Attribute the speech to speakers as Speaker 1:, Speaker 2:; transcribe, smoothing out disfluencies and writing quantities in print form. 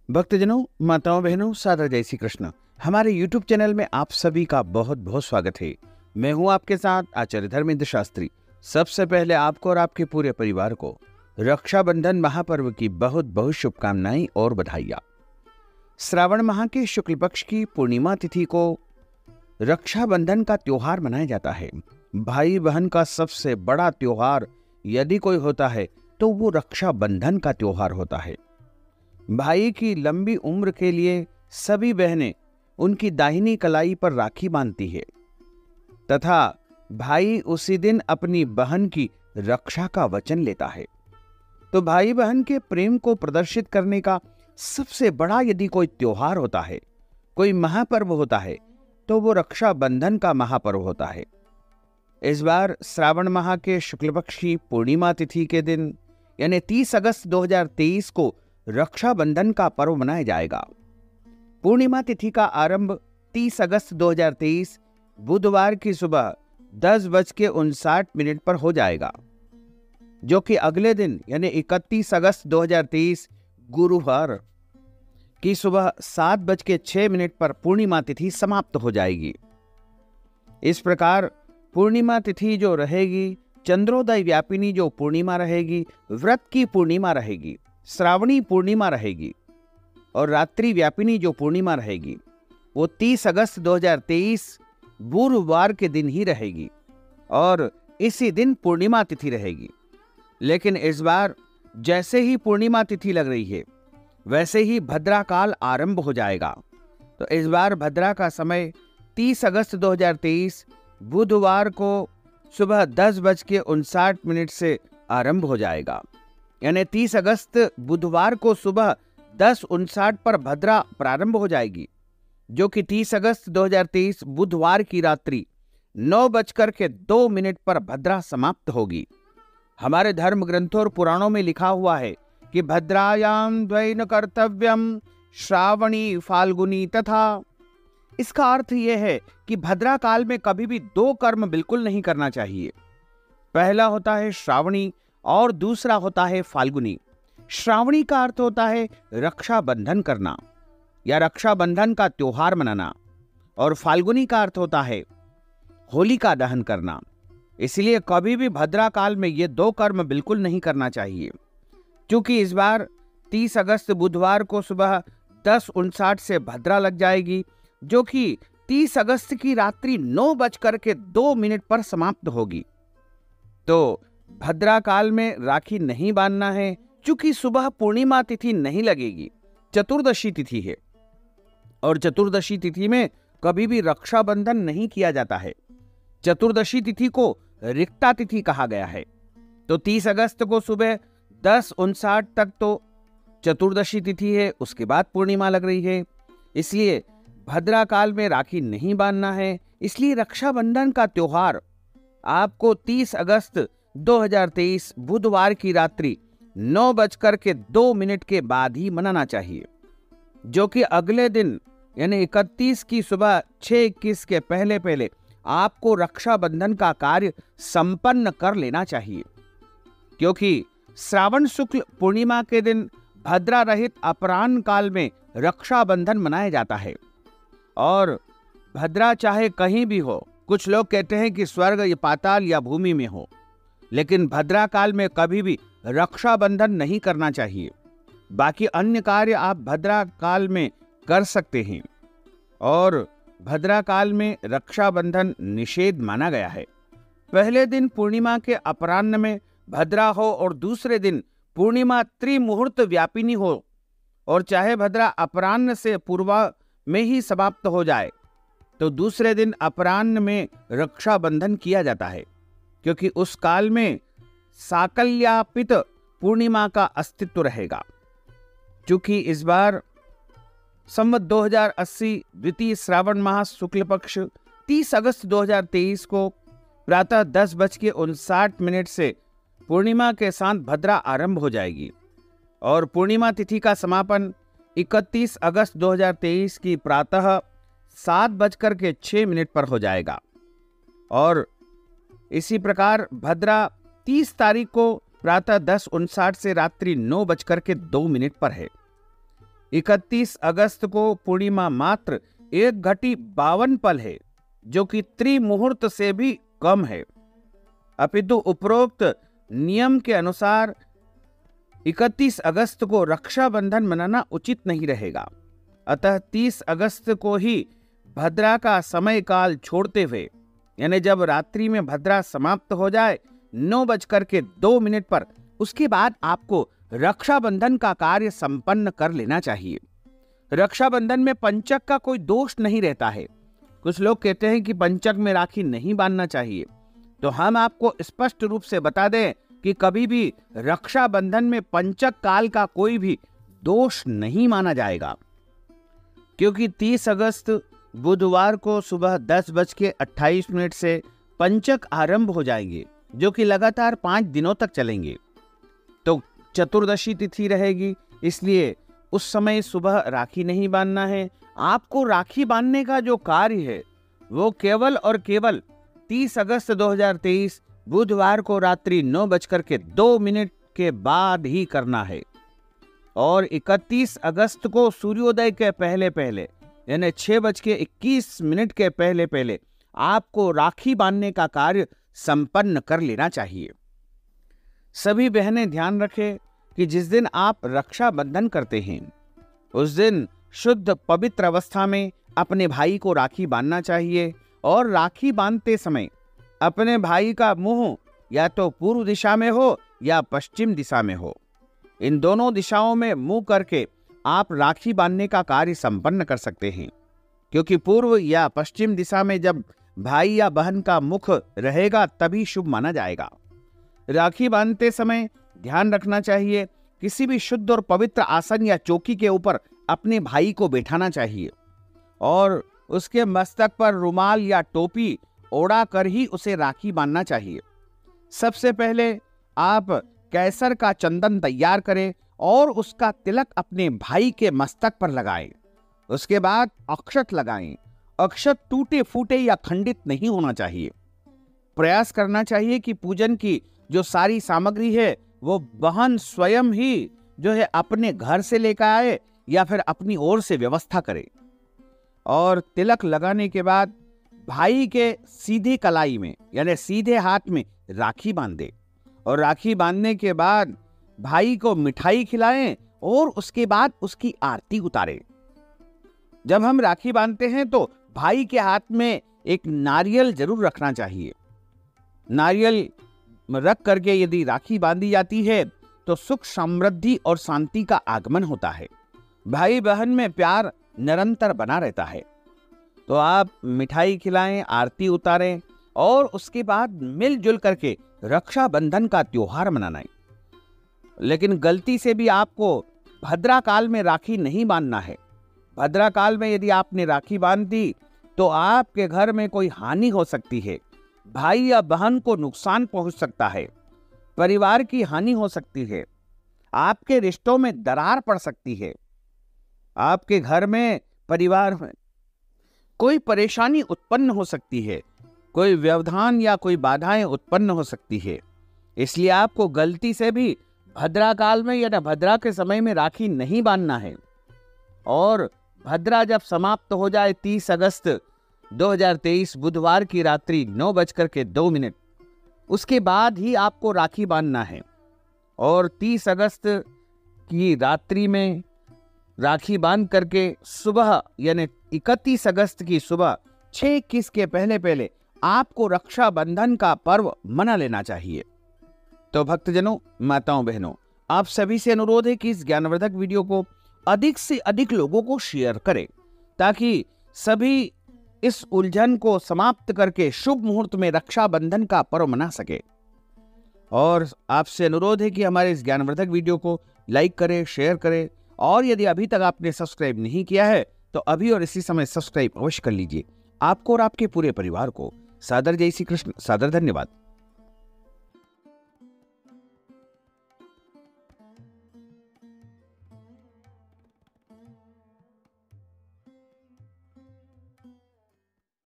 Speaker 1: भक्तजनों, माताओं, बहनों, सादर जय श्री कृष्ण। हमारे YouTube चैनल में आप सभी का बहुत बहुत स्वागत है। मैं हूं आपके साथ आचार्य धर्मेंद्र शास्त्री। सबसे पहले आपको और आपके पूरे परिवार को रक्षाबंधन महापर्व की बहुत बहुत शुभकामनाएं और बधाइयां। श्रावण माह के शुक्ल पक्ष की पूर्णिमा तिथि को रक्षाबंधन का त्योहार मनाया जाता है। भाई बहन का सबसे बड़ा त्योहार यदि कोई होता है तो वो रक्षाबंधन का त्योहार होता है। भाई की लंबी उम्र के लिए सभी बहनें उनकी दाहिनी कलाई पर राखी बांधती है तथा भाई उसी दिन अपनी बहन की रक्षा का वचन लेता है। तो भाई बहन के प्रेम को प्रदर्शित करने का सबसे बड़ा यदि कोई त्योहार होता है, कोई महापर्व होता है, तो वो रक्षाबंधन का महापर्व होता है। इस बार श्रावण माह के शुक्ल पक्ष की पूर्णिमा तिथि के दिन यानी 30 अगस्त 2023 को रक्षाबंधन का पर्व मनाया जाएगा। पूर्णिमा तिथि का आरंभ 30 अगस्त 2023 बुधवार की सुबह 10:59 पर हो जाएगा, जो कि अगले दिन यानी 31 अगस्त 2023 गुरुवार की सुबह 7:06 पर पूर्णिमा तिथि समाप्त हो जाएगी। इस प्रकार पूर्णिमा तिथि जो रहेगी, चंद्रोदय व्यापिनी जो पूर्णिमा रहेगी, व्रत की पूर्णिमा रहेगी, श्रावणी पूर्णिमा रहेगी और रात्रि व्यापिनी जो पूर्णिमा रहेगी वो 30 अगस्त 2023 गुरुवार के दिन ही रहेगी और इसी दिन पूर्णिमा तिथि रहेगी। लेकिन इस बार जैसे ही पूर्णिमा तिथि लग रही है वैसे ही भद्रा काल आरंभ हो जाएगा। तो इस बार भद्रा का समय 30 अगस्त 2023 बुधवार को सुबह 10:59 से आरंभ हो जाएगा। यानी 30 अगस्त बुधवार को सुबह 10:59 पर भद्रा प्रारंभ हो जाएगी, जो कि 30 अगस्त 2023 बुधवार की रात्रि 9:02 पर भद्रा समाप्त होगी। हमारे धर्म ग्रंथों और पुराणों में लिखा हुआ है कि भद्रायाम द्वैन कर्तव्यम श्रावणी फाल्गुनी तथा। इसका अर्थ यह है कि भद्रा काल में कभी भी दो कर्म बिल्कुल नहीं करना चाहिए। पहला होता है श्रावणी और दूसरा होता है फाल्गुनी। श्रावणी का अर्थ होता है रक्षाबंधन करना या रक्षाबंधन का त्योहार मनाना और फाल्गुनी का अर्थ होता है होलिका दहन करना। इसलिए कभी भी भद्रा काल में ये दो कर्म बिल्कुल नहीं करना चाहिए। क्योंकि इस बार 30 अगस्त बुधवार को सुबह 10:59 से भद्रा लग जाएगी, जो कि 30 अगस्त की रात्रि 9:02 पर समाप्त होगी। तो भद्रा काल में राखी नहीं बांधना है, क्योंकि सुबह पूर्णिमा तिथि नहीं लगेगी, चतुर्दशी तिथि है और चतुर्दशी तिथि में कभी भी रक्षाबंधन नहीं किया जाता है। चतुर्दशी तिथि को रिक्ता तिथि कहा गया है। तो 30 अगस्त को सुबह 10:59 तक तो चतुर्दशी तिथि है, उसके बाद पूर्णिमा लग रही है। इसलिए भद्रा काल में राखी नहीं बांधना है। इसलिए रक्षाबंधन का त्योहार आपको 30 अगस्त 2023 बुधवार की रात्रि 9:02 के बाद ही मनाना चाहिए, जो कि अगले दिन यानी 31 की सुबह 6:21 के पहले पहले आपको रक्षाबंधन का कार्य संपन्न कर लेना चाहिए। क्योंकि श्रावण शुक्ल पूर्णिमा के दिन भद्रा रहित अपराह्न काल में रक्षाबंधन मनाया जाता है और भद्रा चाहे कहीं भी हो, कुछ लोग कहते हैं कि स्वर्ग या पाताल या भूमि में हो, लेकिन भद्रा काल में कभी भी रक्षाबंधन नहीं करना चाहिए। बाकी अन्य कार्य आप भद्रा काल में कर सकते हैं और भद्रा काल में रक्षाबंधन निषेध माना गया है। पहले दिन पूर्णिमा के अपराह्न में भद्रा हो और दूसरे दिन पूर्णिमा त्रिमुहूर्त व्यापिनी हो और चाहे भद्रा अपराह्न से पूर्वा में ही समाप्त हो जाए तो दूसरे दिन अपराह्न में रक्षाबंधन किया जाता है, क्योंकि उस काल में साकल्यापित पूर्णिमा का अस्तित्व रहेगा। चूंकि इस बार संवत 2080 द्वितीय श्रावण माह शुक्ल पक्ष 30 अगस्त 2023 को प्रातः 10:59 से पूर्णिमा के साथ भद्रा आरंभ हो जाएगी और पूर्णिमा तिथि का समापन 31 अगस्त 2023 की प्रातः 7:06 पर हो जाएगा और इसी प्रकार भद्रा 30 तारीख को प्रातः 10:59 से रात्रि 9:02 पर है। 31 अगस्त को पूर्णिमा मात्र 1:52 पल है, जो कि त्रिमुहूर्त से भी कम है। अपितु उपरोक्त नियम के अनुसार 31 अगस्त को रक्षाबंधन मनाना उचित नहीं रहेगा। अतः 30 अगस्त को ही भद्रा का समय काल छोड़ते हुए, यानी जब रात्रि में भद्रा समाप्त हो जाए 9:02 पर, उसके बाद आपको रक्षाबंधन का कार्य संपन्न कर लेना चाहिए। रक्षाबंधन में पंचक का कोई दोष नहीं रहता है। कुछ लोग कहते हैं कि पंचक में राखी नहीं बांधना चाहिए, तो हम आपको स्पष्ट रूप से बता दें कि कभी भी रक्षाबंधन में पंचक काल का कोई भी दोष नहीं माना जाएगा, क्योंकि 30 अगस्त बुधवार को सुबह 10:28 से पंचक आरंभ हो जाएंगे, जो कि लगातार 5 दिनों तक चलेंगे। तो चतुर्दशी तिथि रहेगी, इसलिए उस समय सुबह राखी नहीं बांधना है। आपको राखी बांधने का जो कार्य है वो केवल और केवल 30 अगस्त 2023 बुधवार को रात्रि 9:02 के बाद ही करना है। और 31 अगस्त को सूर्योदय के पहले पहले, यानी 6:21 के पहले पहले आपको राखी बांधने का कार्य संपन्न कर लेना चाहिए। सभी बहनें ध्यान रखें कि जिस दिन आप रक्षाबंधन करते हैं उस दिन शुद्ध पवित्र अवस्था में अपने भाई को राखी बांधना चाहिए, और राखी बांधते समय अपने भाई का मुंह या तो पूर्व दिशा में हो या पश्चिम दिशा में हो, इन दोनों दिशाओं में मुंह करके आप राखी बांधने का कार्य संपन्न कर सकते हैं, क्योंकि पूर्व या पश्चिम दिशा में जब भाई या बहन का मुख रहेगा तभी शुभ माना जाएगा। राखी बांधते समय ध्यान रखना चाहिए, किसी भी शुद्ध और पवित्र आसन या चौकी के ऊपर अपने भाई को बैठाना चाहिए और उसके मस्तक पर रुमाल या टोपी ओढ़ा कर ही उसे राखी बांधना चाहिए। सबसे पहले आप केसर का चंदन तैयार करें और उसका तिलक अपने भाई के मस्तक पर लगाएं। उसके बाद अक्षत लगाएं। अक्षत टूटे फूटे या खंडित नहीं होना चाहिए। प्रयास करना चाहिए कि पूजन की जो सारी सामग्री है वो बहन स्वयं ही जो है अपने घर से लेकर आए या फिर अपनी ओर से व्यवस्था करे। और तिलक लगाने के बाद भाई के सीधे कलाई में, यानी सीधे हाथ में राखी बांधे, और राखी बांधने के बाद भाई को मिठाई खिलाएं और उसके बाद उसकी आरती उतारें। जब हम राखी बांधते हैं तो भाई के हाथ में एक नारियल जरूर रखना चाहिए। नारियल रख करके यदि राखी बांधी जाती है तो सुख समृद्धि और शांति का आगमन होता है। भाई बहन में प्यार निरंतर बना रहता है। तो आप मिठाई खिलाएं, आरती उतारें और उसके बाद मिलजुल करके रक्षाबंधन का त्योहार मनाएं। लेकिन गलती से भी आपको भद्रा काल में राखी नहीं बांधना है। भद्रा काल में यदि आपने राखी बांध दी तो आपके घर में कोई हानि हो सकती है, भाई या बहन को नुकसान पहुंच सकता है, परिवार की हानि हो सकती है, आपके रिश्तों में दरार पड़ सकती है, आपके घर में परिवार में कोई परेशानी उत्पन्न हो सकती है, कोई व्यवधान या कोई बाधाएं उत्पन्न हो सकती है। इसलिए आपको गलती से भी भद्रा काल में या भद्रा के समय में राखी नहीं बांधना है। और भद्रा जब समाप्त हो जाए 30 अगस्त 2023 बुधवार की रात्रि 9:02, उसके बाद ही आपको राखी बांधना है। और 30 अगस्त की रात्रि में राखी बांध करके सुबह यानी 31 अगस्त की सुबह 6:21 के पहले पहले आपको रक्षाबंधन का पर्व मना लेना चाहिए। तो भक्तजनों, माताओं, बहनों, आप सभी से अनुरोध है कि इस ज्ञानवर्धक वीडियो को अधिक से अधिक लोगों को शेयर करें, ताकि सभी इस उलझन को समाप्त करके शुभ मुहूर्त में रक्षाबंधन का पर्व मना सके। और आपसे अनुरोध है कि हमारे इस ज्ञानवर्धक वीडियो को लाइक करें, शेयर करें, और यदि अभी तक आपने सब्सक्राइब नहीं किया है तो अभी और इसी समय सब्सक्राइब अवश्य कर लीजिए। आपको और आपके पूरे परिवार को सादर जय श्री कृष्ण, सादर धन्यवाद।